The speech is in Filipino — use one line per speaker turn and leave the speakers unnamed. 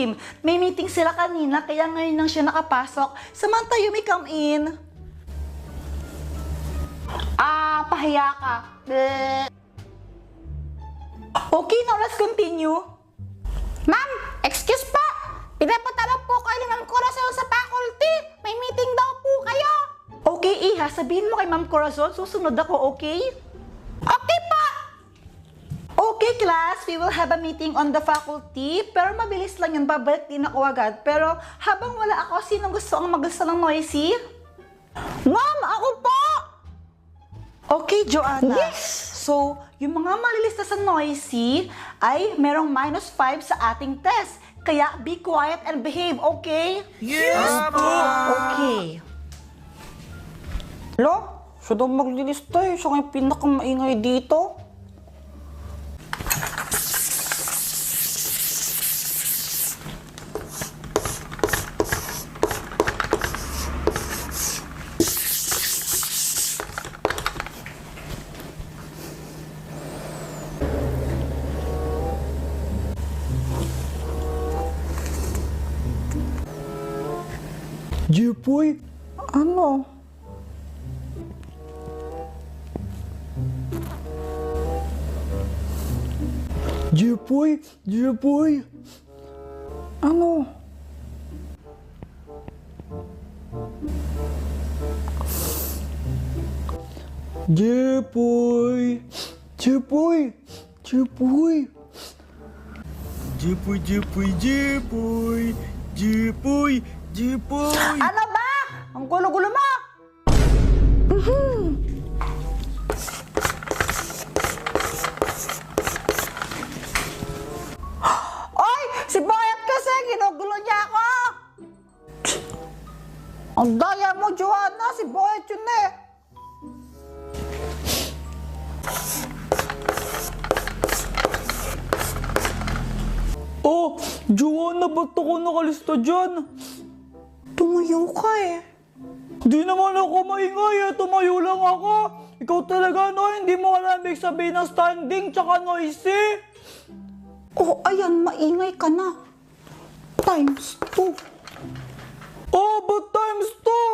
team. May meeting sila kanina, kaya ngayon lang siya nakapasok. Samantha, you may come in. Pahiya ka. Bleh. Okay, now let's continue.
Ma'am, excuse po. Pinapatawag po kayo ni Ma'am Corazon sa faculty. May meeting daw po kayo.
Okay, Iha, sabihin mo kay Ma'am Corazon, susunod ako, okay?
Okay po.
Okay, class, we will have a meeting on the faculty. Pero mabilis lang yun, babalik din ako agad. Pero habang wala ako, sinong gusto ang maglista ng noisy?
Ma'am, ako po.
Okay, Joanna.
Yes!
So, yung mga malilista sa noisy ay merong -5 sa ating test. Kaya be quiet and behave, okay?
Yes po!
Okay.
Lo, siya daw maglilista eh. Siya nga yung pinakamaingay dito. Jepoy, ano? Jepoy, ano? Jepoy.
Ano ba? Ang gulo-gulo mo! Oy! Si Boyet kasi, ginugulo niya ako!
Ang daya mo, Joanna. Si Boyet yun eh. Oh, Joanna, ba't ako nakalista dyan?
Tumayo ka eh.
Di naman ako maingay eh. Tumayo lang ako. Ikaw talaga, no? Hindi mo alam ibig sabihin ng standing tsaka noisy.
Oh, ayan, maingay ka na. Times 2.
Oh, but times 2.